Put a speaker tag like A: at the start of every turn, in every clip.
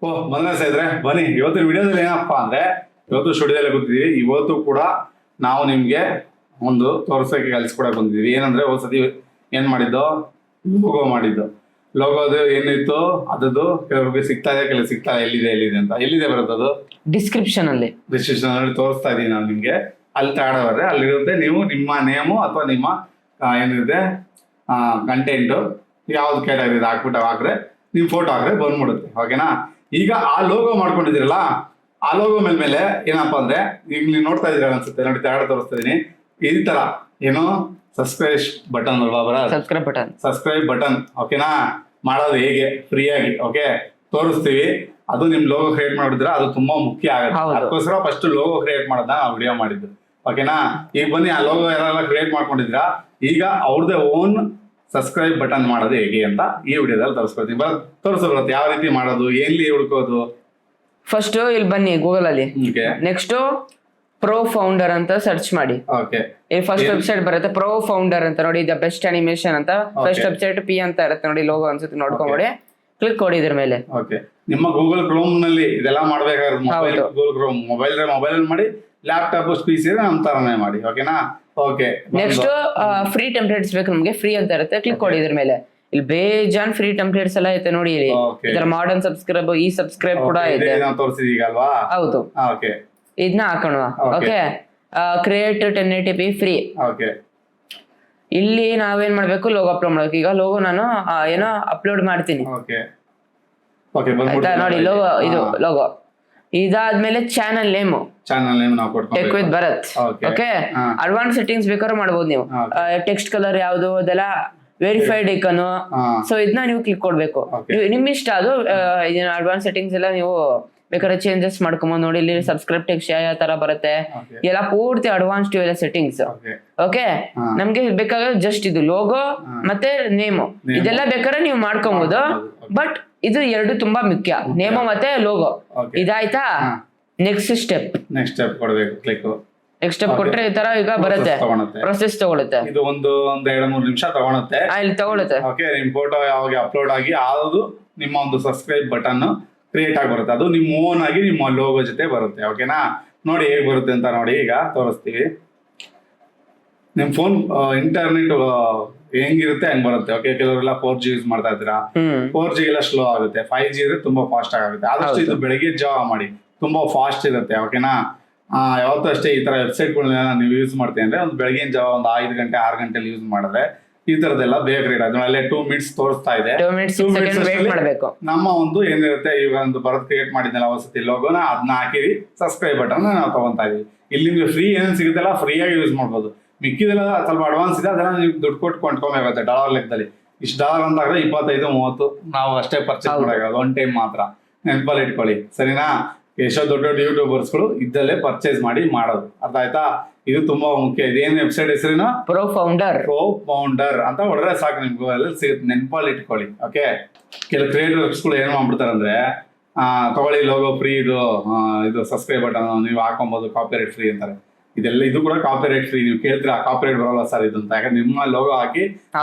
A: ಓಹ್ ಬಂದ್ರೆ ಸ್ನೇಹಿತರೆ ಬನ್ನಿ. ಇವತ್ತಿನ ವಿಡಿಯೋದಲ್ಲಿ ಏನಪ್ಪಾ ಅಂದ್ರೆ, ಇವತ್ತು ಸ್ಟುಡಿಯೋದಲ್ಲಿ ಕೂತಿದ್ದೀವಿ. ಇವತ್ತು ಕೂಡ ನಾವು ನಿಮ್ಗೆ ಒಂದು ತೋರ್ಸೋಕೆ ಕಲಿಸ್ಕೊಡಕ್ ಬಂದಿದ್ದೀವಿ. ಏನಂದ್ರೆ ಒಂದ್ಸತಿ ಏನ್ ಮಾಡಿದ್ದು, ಲೋಗೋ ಮಾಡಿದ್ದು. ಲೋಗೋದು ಏನಿತ್ತು ಅದದ್ದು ಕೆಲವ್ರಿಗೆ ಸಿಗ್ತಾ ಇದೆ, ಕೆಲವು ಸಿಗ್ತಾ ಎಲ್ಲಿದೆ ಅಂತ. ಎಲ್ಲಿದೆ ಬರುತ್ತದು
B: ಡಿಸ್ಕ್ರಿಪ್ಷನ್ ಅಲ್ಲಿ
A: ತೋರಿಸ್ತಾ ಇದೀನಿ ನಾನು ನಿಮ್ಗೆ. ಅಲ್ಲಿ ತಗೊಂಡ್ರೆ ಅಲ್ಲಿರುತ್ತೆ. ನೀವು ನಿಮ್ಮ ನೇಮು ಅಥವಾ ನಿಮ್ಮ ಏನಿದೆ ಕಂಟೆಂಟು ಯಾವ್ದು ಕ್ಯಾಟಗರಿ ಹಾಕ್ಬಿಟ್ಟು ಹಾಕ್ರೆ ನಿಮ್ ಫೋಟೋ ಹಾಕ್ರೆ ಬಂದ್ಬಿಡುತ್ತೆ. ಓಕೆನಾ? ಈಗ ಆ ಲೋಗೋ ಮಾಡ್ಕೊಂಡಿದ್ದೀರಲ್ಲ, ಆ ಲೋಗೋ ಮೇಲೆ ಏನಪ್ಪಾ ಅಂದ್ರೆ, ಈಗ ನೀವು ನೋಡ್ತಾ ಇದ್ದೀರ ಅನ್ಸುತ್ತೆ ನೋಡಿ, ತಗೊಂಡು ತೋರಿಸ್ತಾ ಇದೀನಿ. ಈ ತರ ಏನೋ ಸಬ್ಸ್ಕ್ರೈಬ್ ಬಟನ್ ಅಲ್ವಾ ಸಬ್ಸ್ಕ್ರೈಬ್ ಬಟನ್. ಓಕೆನಾ? ಮಾಡೋದು ಹೇಗೆ ಫ್ರೀ ಆಗಿ ಓಕೆ ತೋರಿಸ್ತೀವಿ. ಅದು ನಿಮ್ ಲೋಗೋ ಕ್ರಿಯೇಟ್ ಮಾಡಿದ್ರೆ ಅದು ತುಂಬಾ ಮುಖ್ಯ ಆಗುತ್ತೆ. ಅದಕ್ಕೋಸ್ಕರ ಫಸ್ಟ್ ಲೋಗೋ ಕ್ರಿಯೇಟ್ ಮಾಡೋದನ್ನ ನಾವು ವಿಡಿಯೋ ಮಾಡಿದ್ದು. ಓಕೆನಾ? ಈಗ ಬನ್ನಿ, ಆ ಲೋಗೋ ಯಾರೆಲ್ಲ ಕ್ರಿಯೇಟ್ ಮಾಡ್ಕೊಂಡಿದ್ರ, ಈಗ ಅವ್ರದ್ದೇ ಓನ್ ಸಬ್ಸ್ಕ್ರೈಬ್ ಬಟನ್ ಮಾಡೋದು ಹೇಗೆ ಅಂತ ಈ ವಿಡಿಯೋದಲ್ಲಿ ತೋರಿಸ್ಕೊಡ್ತೀನಿ. ತೋರಿಸ್ಬರುತ್ತೆ ಯಾವ ರೀತಿ ಮಾಡೋದು, ಎಲ್ಲಿ ಹುಡ್ಕೋದು.
B: ಫಸ್ಟ್ ಇಲ್ಲಿ ಬನ್ನಿ ಗೂಗಲ್ ಅಲ್ಲಿ. ನೆಕ್ಸ್ಟ್ ಪ್ರೋ ಫೌಂಡರ್ ಅಂತ ಸರ್ಚ್ ಮಾಡಿ. ಫಸ್ಟ್ ವೆಬ್ಸೈಟ್ ಬರುತ್ತೆ ಪ್ರೋ ಫೌಂಡರ್ ಅಂತ ನೋಡಿ. ದ ಬೆಸ್ಟ್ ಅನಿಮೇಷನ್ ಅಂತ ಫಸ್ಟ್ ವೆಬ್ಸೈಟ್ ಪಿ ಅಂತ ಇರುತ್ತೆ ನೋಡಿ. ಲೋಗೋ ಅನ್ಸುತ್ತೆ, ನೋಡ್ಕೊಂಬಿಡಿ. ಕ್ಲಿಕ್ ಕೊಡಿ ಇದ್ರ ಮೇಲೆ.
A: ನಿಮ್ಮ ಗೂಗಲ್ ಕ್ರೋಮ್ ನಲ್ಲಿ ಇದೆಲ್ಲ ಮಾಡ್ಬೇಕಾದ್ರೆ ಗೂಗಲ್ ಕ್ರೋಮ್ ಮೊಬೈಲ್ ಮಾಡಿ, ಲ್ಯಾಪ್ಟಾಪ್ PC ನಮ್ ತರನೇ ಮಾಡಿ. ಓಕೆನಾ? ಓಕೆ.
B: ನೆಕ್ಸ್ಟ್ ಫ್ರೀ ಟೆಂಪ್ಲೇಟ್ಸ್ ಬೇಕು ನಮ್ಗೆ, ಫ್ರೀ ಅಂತ ಇರುತ್ತೆ. ಕ್ಲಿಕ್ ಕೊಡಿ ಇದ್ರ ಮೇಲೆ. ಇಲ್ಲಿ ಬೇಜಾನ್ ಫ್ರೀ ಟೆಂಪ್ಲೇಟ್ಸ್ ಎಲ್ಲ ಐತೆ ನೋಡಿ. ಇಲ್ಲಿ ಇದರ ಮಾಡರ್ನ್ ಸಬ್ಸ್ಕ್ರೈಬ್, ಈ ಸಬ್ಸ್ಕ್ರೈಬ್ ಕೂಡ ಇದೆ. ಹೌದು, ಇದನ್ನ ಹಾಕೋಣ. Okay, create 1080p free. ಇಲ್ಲಿ ನಾವೇನ್ ಮಾಡ್ಬೇಕು, ಲೋಗೋ ಅಪ್ಲೋಡ್ ಮಾಡ್ಬೇಕು. ಈಗ ಲೋಗೋ ನಾನು ಏನೋ ಅಪ್ಲೋಡ್ ಮಾಡ್ತೀನಿ ಆಯ್ತಾ ನೋಡಿ. ಲೋಗೋ ಇದು ಲೋಗೋ. ಇದಾದ್ಮೇಲೆ channel name tech with Bharat. Okay, advance settings ಬೇಕಾದ್ರೂ ಮಾಡ್ಬೋದು ನೀವು. ಟೆಕ್ಸ್ಟ್ ಕಲರ್ ಯಾವ್ದು ಅದೆಲ್ಲ ವೆರಿಫೈಡ್ ಐಕನು. ಸೊ ಇದನ್ನ ನೀವು ಕ್ಲಿಕ್ ಕೊಡ್ಬೇಕು. ನಿಮ್ ಇಷ್ಟ ಅದು. ಅಡ್ವಾನ್ಸ್ ಸೆಟ್ಟಿಂಗ್ಸ್ ಎಲ್ಲ ನೀವು ಬೇಕಾದ್ರೆ ಚೇಂಜಸ್ ಮಾಡ್ಕೊಂಬೋದು ನೋಡಿ. ಇಲ್ಲಿ ಸಬ್ಸ್ಕ್ರೈಬ್ ಟೆಕ್ಸ್ಟ್ ಯಾವ ತರ ಬರುತ್ತೆ ಎಲ್ಲ ಪೂರ್ತಿ ಅಡ್ವಾನ್ಸ್ ಎಲ್ಲ ಸೆಟ್ಟಿಂಗ್ಸ್. ಓಕೆ, ನಮ್ಗೆ ಬೇಕಾದ್ರೆ ಜಸ್ಟ್ ಇದು ಲೋಗೋ ಮತ್ತೆ ನೇಮು ಇದೆಲ್ಲ ಬೇಕಾದ್ರೆ ನೀವು ಮಾಡ್ಕೊಬಹುದು. ಬಟ್ ಇದು ಎರಡು ತುಂಬಾ ಮುಖ್ಯ, ನೇಮು ಮತ್ತೆ ಲೋಗೋ. ಇದಾಯ್ತಾ? ನೆಕ್ಸ್ಟ್ ಸ್ಟೆಪ್
A: ಕೊಡ್ಬೇಕು. ಕ್ಲಿಕ್
B: ನೆಕ್ಸ್ಟ್ ಸ್ಟೆಪ್ ಕೊಟ್ರೆ ಈ ತರ ಈಗ ಬರುತ್ತೆ, ಪ್ರೊಸೆಸ್ ತಗೊಳುತ್ತೆ.
A: ಇದು ಒಂದು 2-3 ನಿಮಿಷ ತಗೊಳುತ್ತೆ.
B: ಇಲ್ಲಿ ತಗೊಳುತ್ತೆ.
A: ಓಕೆ, ನಿಮ್ ಫೋಟೋ ಯಾವಾಗ ಅಪ್ಲೋಡ್ ಆಗಿ ಅದು ನಿಮ್ಮ ಒಂದು ಸಬ್ಸ್ಕ್ರೈಬ್ ಬಟನ್ ಕ್ರಿಯೇಟ್ ಆಗಿ ಬರುತ್ತೆ. ಅದು ನಿಮ್ಮ ಓನ್ ಆಗಿ ನಿಮ್ಮ ಲೋಗೋ ಜೊತೆ ಬರುತ್ತೆ. ಓಕೆನಾ? ನೋಡಿ ಹೇಗೆ ಬರುತ್ತೆ ಅಂತ ನೋಡಿ, ಈಗ ತೋರಿಸ್ತೀವಿ. ನಿಮ್ ಫೋನ್ ಇಂಟರ್ನೆಟ್ ಹೆಂಗಿರುತ್ತೆ ಹಂಗ್ ಬರುತ್ತೆ. ಓಕೆ, ಕೆಲವರೆಲ್ಲ 4G ಯೂಸ್ ಮಾಡ್ತಾ ಇದ್ದೀರಾ, 4G ಎಲ್ಲ ಸ್ಲೋ ಆಗುತ್ತೆ. 5G ಇದ್ರೆ ತುಂಬಾ ಫಾಸ್ಟ್ ಆಗುತ್ತೆ. ಆದಷ್ಟು ಇದು ಬೆಳಗ್ಗೆ ಜಾವ ಮಾಡಿ, ತುಂಬಾ ಫಾಸ್ಟ್ ಇರುತ್ತೆ. ಓಕೆನಾ? ಯಾವತ್ತೂ ಅಷ್ಟೇ ಈ ತರ ವೆಬ್ಸೈಟ್ಗಳನ್ನ ನೀವು ಯೂಸ್ ಮಾಡ್ತೀವಿ ಅಂದ್ರೆ ಒಂದು ಬೆಳಗಿನ ಜಾವ ಒಂದು 5 ಗಂಟೆ 6 ಗಂಟೆಲಿ ಯೂಸ್ ಮಾಡಿದ್ರೆ ಈ ತರದೆಲ್ಲ ಬೇಗ ರೇಟ್. ಅದರಲ್ಲೇ 2 ಮಿನಿಟ್ಸ್ ತೋರಿಸ್ತಾ ಇದೆ.
B: 2 ಮಿನಿಟ್ಸ್
A: ನಮ್ಮ ಒಂದು ಏನಿರುತ್ತೆ, ಈಗ ಒಂದು ಬರತ್ ಕ್ರಿಯೇಟ್ ಮಾಡಿದ್ನಲ್ಲ ವಸತಿ ಲೋಗೋನ, ಅದನ್ನ ಹಾಕಿರಿ ಸಬ್ಸ್ಕ್ರೈಬ್ ಬಟನ್ ನಾವು ತಗೊಂತಾ ಇದೀವಿ. ಇಲ್ಲಿ ನಿಮ್ಗೆ ಫ್ರೀ ಏನೇನು ಸಿಗುತ್ತಲ್ಲ ಫ್ರೀಯಾಗಿ ಯೂಸ್ ಮಾಡ್ಬೋದು. ಮಿಕ್ಕಿದೆಲ್ಲ ಸ್ವಲ್ಪ ಅಡ್ವಾನ್ಸ್ ಇದೆ, ಅದನ್ನ ನೀವು ದುಡ್ಡು ಕೊಟ್ಟು ಕೊಂಡ್ಕೊಬೇಕಾಗುತ್ತೆ ಡಾಲರ್ ಲೆಕ್ಕದಲ್ಲಿ. ಇಷ್ಟು ಡಾಲರ್ ಅಂತಾಗ್ರೆ 25-30 ನಾವು ಅಷ್ಟೇ ಪರ್ಚೇಸ್ ಮಾಡೋದು ಒನ್ ಟೈಮ್ ಮಾತ್ರ. ನೆನಪಲ್ಲಿ ಇಟ್ಕೊಳ್ಳಿ, ಸರಿನಾ? ಎಷ್ಟೋ ದೊಡ್ಡ ಯೂಟ್ಯೂಬರ್ಸ್ಗಳು ಇದ್ದಲ್ಲೇ ಪರ್ಚೇಸ್ ಮಾಡಿ ಮಾಡೋದು. ಅರ್ಥ ಆಯ್ತಾ? ಇದು ತುಂಬಾ ಮುಖ್ಯ. ಇದೇನು ವೆಬ್ಸೈಟ್ ಹೆಸರಿನ
B: ಪ್ರೋ
A: ಫೌಂಡರ್ ಅಂತ ಹೊಡೆದ್ರೆ ಸಾಕು, ನಿಮ್ಗೆ ಅಲ್ಲಿ ಸಿಗುತ್ತೆ. ನೆನಪಲ್ಲಿ ಇಟ್ಕೊಳ್ಳಿ. ಓಕೆ, ಕೆಲವು ಕ್ರಿಯೇಟರ್ಸ್ಗಳು ಏನ್ ಮಾಡ್ಬಿಡ್ತಾರೆ ಅಂದ್ರೆ, ತಗೊಳ್ಳಿ ಲೋಗೋ ಫ್ರೀ, ಇದು ಸಬ್ಸ್ಕ್ರೈಬ್ ಬಟನ್ ನೀವು ಹಾಕೊಬಹುದು, ಕಾಪಿರೈಟ್ ಫ್ರೀ ಅಂತಾರೆ. ಇದೆಲ್ಲ ಇದು ಕೂಡ ಕಾಪಿರೈಟ್ ಫ್ರೀ. ನೀವು ಕೇಳ್ತೀರಾ ಕಾಪಿರೈಟ್ ಬರೋಲ್ಲ ಸರ್ ಇದು ಅಂತ, ಯಾಕಂದ್ರೆ ನಿಮ್ಮ ಲೋಗೋ ಹಾಕಿ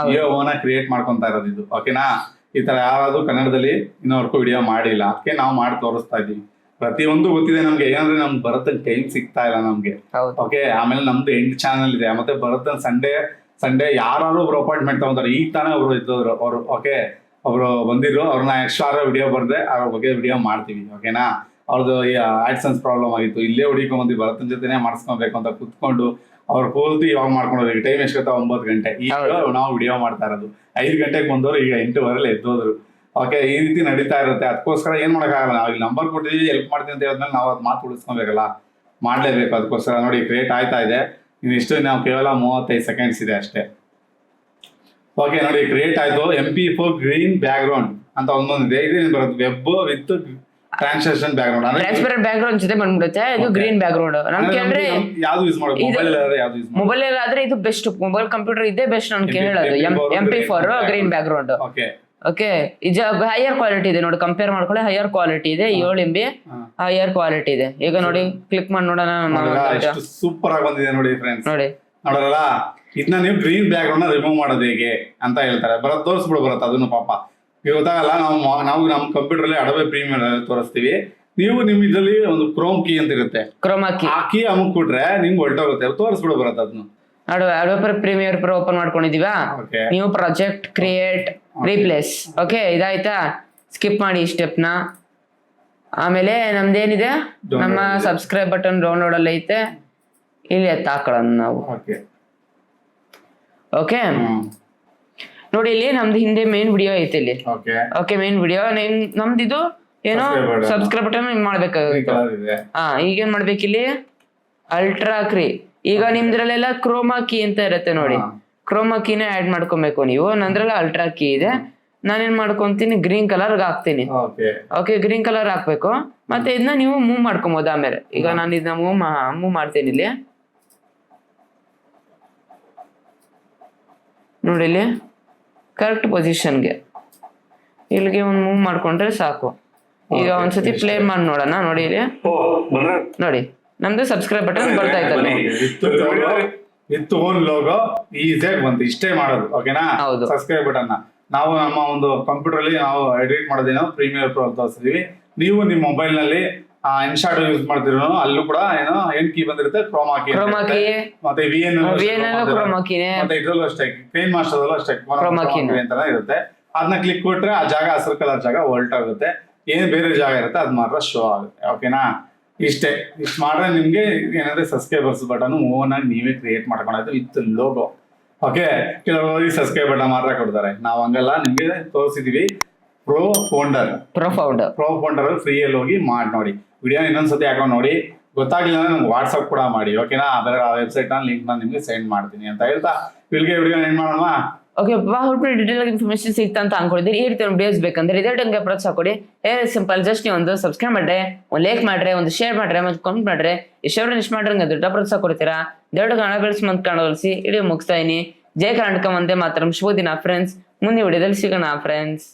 A: ಓನ ಕ್ರಿಯೇಟ್ ಮಾಡ್ಕೊಂತಾ ಇರೋದು ಇದು. ಓಕೆನಾ? ಈ ತರ ಯಾರಾದ್ರೂ ಕನ್ನಡದಲ್ಲಿ ಇನ್ನೊವರೆಗೂ ವಿಡಿಯೋ ಮಾಡಿಲ್ಲ, ಅದಕ್ಕೆ ನಾವು ಮಾಡಿ ತೋರಿಸ್ತಾ ಇದೀವಿ. ಪ್ರತಿಯೊಂದು ಗೊತ್ತಿದೆ ನಮ್ಗೆ. ಏನಂದ್ರೆ ನಮ್ಗೆ ಭರತನ್ ಟೈಮ್ ಸಿಗ್ತಾ ಇಲ್ಲ ನಮ್ಗೆ. ಓಕೆ, ಆಮೇಲೆ ನಮ್ದು ಎಂಡ್ ಚಾನಲ್ ಇದೆ. ಮತ್ತೆ ಭರತನ್ ಸಂಡೇ ಯಾರು ಒಬ್ರು ಅಪಾಯಿಂಟ್ಮೆಂಟ್ ತಗೊಂತಾರೆ. ಈಗ ತಾನೇ ಒಬ್ರು ಇದ್ದವ್ರು ಅವರು. ಓಕೆ, ಒಬ್ರು ಬಂದಿದ್ರು, ಅವ್ರನ್ನ ಎಕ್ಸ್ಟ್ರಾ ವಿಡಿಯೋ ಬರ್ದೆ ಅವ್ರ ಬಗ್ಗೆ ವಿಡಿಯೋ ಮಾಡ್ತೀವಿ. ಓಕೆನಾ? ಅವ್ರದ್ದು ಆಡ್ಸನ್ಸ್ ಪ್ರಾಬ್ಲಮ್ ಆಗಿತ್ತು, ಇಲ್ಲೇ ಹುಡುಕೊಂಡ್ಬಂದು ಭರತನ್ ಜೊತೆನೆ ಮಾಡಿಸ್ಕೊಬೇಕು ಅಂತ ಕುತ್ಕೊಂಡು ಅವ್ರು ಪೂರ್ತಿ ಇವಾಗ ಮಾಡ್ಕೊಂಡು ಟೈಮ್ ಎಷ್ಟೊತ್ತ 9 ಗಂಟೆ. ಈಗ ನಾವು ವಿಡಿಯೋ ಮಾಡ್ತಾ ಇರೋದು 5 ಗಂಟೆಗೆ ಬಂದವರು ಈಗ 8:15 ಎದ್ದೋದ್ರು. ಓಕೆ, ಈ ರೀತಿ ನಡೀತಾ ಇರುತ್ತೆ. ಅದಕ್ಕೋಸ್ಕರ ಏನ್ ಮಾಡೋಕ್ಕಾಗಲ್ಲ. ನಾವು ಇಲ್ಲಿ ನಂಬರ್ ಕೊಟ್ಟಿದ್ದೀವಿ, ಹೆಲ್ಪ್ ಮಾಡ್ತೀವಿ ಅಂತ ಹೇಳಿದ್ಮೇಲೆ ನಾವು ಅದು ಮಾತು ಉಳಿಸ್ಕೊಬೇಕಲ್ಲ, ಮಾಡ್ಲೇಬೇಕು. ಅದಕ್ಕೋಸ್ಕರ ನೋಡಿ ಕ್ರಿಯೇಟ್ ಆಯ್ತಾ ಇದೆ. ಇಷ್ಟು ನಾವು ಕೇವಲ 35 ಸೆಕೆಂಡ್ಸ್ ಇದೆ ಅಷ್ಟೇ. ಓಕೆ, ನೋಡಿ ಕ್ರಿಯೇಟ್ ಆಯ್ತು. MP4 ಗ್ರೀನ್ ಬ್ಯಾಕ್ ಗ್ರೌಂಡ್ ಅಂತ ಒಂದೊಂದಿದೆ. ಇದು ಬರುತ್ತೆ web with translation back ground.
B: Transparent back ground ಜೊತೆ ಬಂದ್ಬಿಡುತ್ತೆ. ಇದು ಗ್ರೀನ್ ಬ್ಯಾಕ್ ಗ್ರೌಂಡ್. ನಮ್ಗೆ ಅಂದ್ರೆ
A: ಯಾವ್ದು ಯೂಸ್ ಮಾಡೋದು,
B: ಮೊಬೈಲ್ ಆದ್ರೆ ಇದು ಬೆಸ್ಟ್. ಮೊಬೈಲ್ ಕಂಪ್ಯೂಟರ್ ಇದೇ ಬೆಸ್ಟ್ ನನ್ಗೆ ಹೇಳೋದು. MP4 green back ground. Okay, ಇದು ಹೈಯರ್ ಕ್ವಾಲಿಟಿ ಇದೆ ನೋಡಿ, ಕಂಪೇರ್ ಮಾಡ್ಕೊಳ್ಳಿ. ಹೈಯರ್ ಕ್ವಾಲಿಟಿ ಇದೆ, 7 MB ಹೈಯರ್ ಕ್ವಾಲಿಟಿ ಇದೆ. ಈಗ ನೋಡಿ ಕ್ಲಿಕ್ ಮಾಡಿ ನೋಡೋಣ.
A: ಸೂಪರ್ ಆಗಿ ಬಂದಿದೆ ನೋಡಿ ಫ್ರೆಂಡ್ಸ್.
B: ನೋಡಿ
A: ನೋಡಲ್ಲ, ಇದನ್ನ ನೀವು ಗ್ರೀನ್ ಬ್ಯಾಕ್ ಗ್ರೌಂಡ್ ರಿಮೂವ್ ಮಾಡೋದು ಹೇಗೆ ಅಂತ ಹೇಳ್ತಾರೆ. ತೋರಿಸ್ಬಿಡು ಬರುತ್ತೆ ಅದನ್ನು. ಪಾಪ ಈಗ ಗೊತ್ತಾಗಲ್ಲ, ನಾವು ನಮ್ಮ ಕಂಪ್ಯೂಟರ್ ಅಲ್ಲಿ ಅಡಬೆ ಪ್ರೀಮಿಯರ್ ತೋರಿಸ್ತೀವಿ. ನೀವು ನಿಮ್ ಇದರಲ್ಲಿ ಒಂದು ಕ್ರೋಮ್ ಕೀ ಅಂತ ಇರುತ್ತೆ,
B: ಕ್ರೋಮಾ ಕೀ
A: ಆ ಕೀ ಅಮ್ಬಿಟ್ರೆ ನಿಮ್ಗೆ ಹೊರಟೋಗುತ್ತೆ, ತೋರಿಸ್ಬಿಡು ಬರುತ್ತೆ ಅದನ್ನು.
B: ಅಡೋಬ್ ಪ್ರೀಮಿಯರ್ ಪ್ರೋ ಓಪನ್ ಮಾಡ್ಕೊಂಡಿದೀವಾ. ನೀವು ಪ್ರಾಜೆಕ್ಟ್ ಕ್ರಿಯೇಟ್ ರೀಪ್ಲೇಸ್ ಓಕೆ ಇದಾಯ್ತಾ. ಸ್ಕಿಪ್ ಮಾಡಿ ಈ ಸ್ಟೆಪ್ ನ. ಆಮೇಲೆ ನಮ್ದೇನಿದೆ, ನಮ್ಮ ಸಬ್ಸ್ಕ್ರೈಬ್ ಬಟನ್ ಡೌನ್ಲೋಡ್ ಅಲ್ಲಿ ಐತೆ, ಇಲ್ಲಿ ಹಾಕೊಳ್ಳೋಣ ನಾವು. ಓಕೆ ನೋಡಿ, ಇಲ್ಲಿ ನಮ್ದು ಹಿಂದೆ ಮೇನ್ ವಿಡಿಯೋ ಐತೆ ಇಲ್ಲಿ. ಓಕೆ ಮೇನ್ ವಿಡಿಯೋ ನಮ್ದಿದು ಏನೋ ಸಬ್ಸ್ಕ್ರೈಬ್ ಬಟನ್ ಮಾಡ್ಬೇಕಾಗುತ್ತೆ. ಈಗೇನ್ ಮಾಡ್ಬೇಕು ಇಲ್ಲಿ, ಅಲ್ಟ್ರಾ ಕ್ರೀ. ಈಗ ನಿಮ್ದ್ರಲ್ಲೆಲ್ಲ ಕ್ರೋಮಾ ಕೀ ಅಂತ ಇರುತ್ತೆ ನೋಡಿ, ಕ್ರೋಮಾ ಕೀನ ಆಡ್ ಮಾಡ್ಕೊಬೇಕು ನೀವು. ನಂದ್ರಲ್ಲ ಅಲ್ಟ್ರಾ ಕೀ ಇದೆ, ನಾನೇನ್ ಮಾಡ್ಕೊಂತೀನಿ ಗ್ರೀನ್ ಕಲರ್ ಹಾಕ್ತೀನಿ. ಓಕೆ ಗ್ರೀನ್ ಕಲರ್ ಹಾಕ್ಬೇಕು. ಮತ್ತೆ ಇದನ್ನ ನೀವು ಮೂವ್ ಮಾಡ್ಕೊಬೋದು ಆಮೇಲೆ. ಈಗ ನಾನು ಇದನ್ನ ಮೂವ್ ಮಾಡ್ತೀನಿ ಇಲ್ಲಿ ನೋಡಿ, ಇಲ್ಲಿ ಕರೆಕ್ಟ್ ಪೊಸಿಷನ್ಗೆ ಇಲ್ಲಿಗೆ ಒಂದು ಮೂವ್ ಮಾಡ್ಕೊಂಡ್ರೆ ಸಾಕು. ಈಗ ಒಂದ್ಸತಿ ಪ್ಲೇ ಮಾಡಿ ನೋಡೋಣ. ನೋಡಿ ಇಲ್ಲಿ ನೋಡಿ ನಮ್ದು ಸಬ್ಸ್ಕ್ರೈಬ್ ಬಟನ್ ಬರ್ತಾ ಇತ್ತಲ್ಲ,
A: ವಿತ್ ಓನ್ ಲೋಗೋ ಈಸಿಯಾಗಿ ಬಂತು. ಇಷ್ಟೇ ಮಾಡೋದು ಓಕೆನಾ. ಸಬ್ಸ್ಕ್ರೈಬ್ ಬಟನ್ ನಾವು ನಮ್ಮ ಒಂದು ಕಂಪ್ಯೂಟರ್ ಅಲ್ಲಿ ನಾವು ಎಡಿಟ್ ಮಾಡೋದೇನೋ ಪ್ರೀಮಿಯರ್ ಪ್ರೋ ಅಂತ ತೋರಿಸ್ತೀವಿ. ನೀವು ನಿಮ್ಮ ಮೊಬೈಲ್ ನಲ್ಲಿ ಇನ್ಶಾಟ್ ಯೂಸ್ ಮಾಡ್ತಿರೋ ಅಲ್ಲೂ ಕೂಡ ಏನ್ ಕೀ ಬಂದಿರುತ್ತೆ, ಕ್ರೋಮಾ ಕೀ ಮತ್ತೆ ಮತ್ತೆ ಇದ್ರಲ್ಲೂ ಅಷ್ಟೇ, ಕ್ಲೀನ್ ಮಾಸ್ಟರ್ ಅಷ್ಟೇ ಕ್ರೋಮಾ ಕೀ ಅಂತಾನೆ ಇರುತ್ತೆ. ಅದನ್ನ ಕ್ಲಿಕ್ ಕೊಟ್ರೆ ಆ ಜಾಗ ಹಸಿರು ಕಲರ್ ಜಾಗ ವೋಲ್ಟ್ ಆಗುತ್ತೆ, ಏನ್ ಬೇರೆ ಜಾಗ ಇರುತ್ತೆ ಅದು ಮಾತ್ರ ಶೋ ಆಗುತ್ತೆ. ಓಕೆನಾ, ಇಷ್ಟೇ. ಇಷ್ಟು ಮಾಡ್ರೆ ನಿಮ್ಗೆ ಏನಂದ್ರೆ ಸಬ್ಸ್ಕ್ರೈಬರ್ಸ್ ಬಟನ್ ಓನ್ ಆಗಿ ನೀವೇ ಕ್ರಿಯೇಟ್ ಮಾಡ್ಕೊಳ್ಳೋದು ವಿತ್ ಲೋಗೋ. ಓಕೆ, ಕೆಲವರು ಸಬ್ಸ್ಕ್ರೈಬ್ ಬಟನ್ ಮಾತ್ರ ಕೊಡ್ತಾರೆ, ನಾವು ಹಂಗಲ್ಲ. ನಿಮ್ಗೆ ತೋರಿಸಿದೀವಿ ಪ್ರೋ ಫೌಂಡರ್ ಫ್ರೀಯಲ್ಲಿ ಹೋಗಿ ಮಾಡಿ ನೋಡಿ. ವಿಡಿಯೋ ಇನ್ನೊಂದ್ಸತಿ ಹಾಕೊಂಡು ನೋಡಿ. ಗೊತ್ತಾಗ್ಲಿಲ್ಲ ಅಂದ್ರೆ ನಮ್ಗೆ ವಾಟ್ಸಪ್ ಕೂಡ ಮಾಡಿ ಓಕೆನಾ. ಅದರ ವೆಬ್ಸೈಟ್ ನ ಲಿಂಕ್ ನಾನು ನಿಮ್ಗೆ ಸೆಂಡ್ ಮಾಡ್ತೀನಿ ಅಂತ ಹೇಳ್ತಾ ಇಲ್ಲಿಗೆ ವಿಡಿಯೋ ಏನ್ ಮಾಡೋಣ.
B: ಓಕೆ ಡೀಟೇಲ್ ಆಗಿ ಇನ್ಫಾರ್ಮೇಶನ್ ಸಿಗ್ತಾ ಅಂತ ಅನ್ಕೊಂಡಿದ್ದೀರಿ. ಈ ರೀತಿ ವಿಡಿಯೋಸ್ ಬೇಕಂದ್ರೆ ಇದೇ ಟೈಮ್ಗೆ ಪ್ರೋತ್ಸಾಹ ಕೊಡಿ. ಸಿಂಪಲ್ ಜಸ್ಟ್ ನೀವು ಒಂದು ಸಬ್ಸ್ಕ್ರೈಬ್ ಮಾಡ್ರೆ, ಒಂದು ಲೈಕ್ ಮಾಡ್ರೆ, ಒಂದು ಶೇರ್ ಮಾಡ್ರೆ, ಮತ್ತೆ ಕಾಮೆಂಟ್ ಮಾಡ್ರೆ, ಇಷ್ಟ ಮಾಡ್ರೆ ದೊಡ್ಡ ಪ್ರೋತ್ಸಾಹ ಕೊಡ್ತೀರಾ. ದೊಡ್ಡ ಕನ್ನಡ ಬೆಳೆಸಿ ಮಂತ್ ಕಾಣೋಲ್ಸಿ ವಿಡಿಯೋ ಮುಗಿಸ್ತಾ ಇದೀನಿ. ಜೈ ಕರ್ನಾಟಕ, ಒಂದೇ ಮಾತ್ರ. ಶುಭ ದಿನ ಫ್ರೆಂಡ್ಸ್. ಮುಂದೆ ವಿಡಿಯೋದಲ್ಲಿ ಸಿಗೋಣ ಫ್ರೆಂಡ್ಸ್.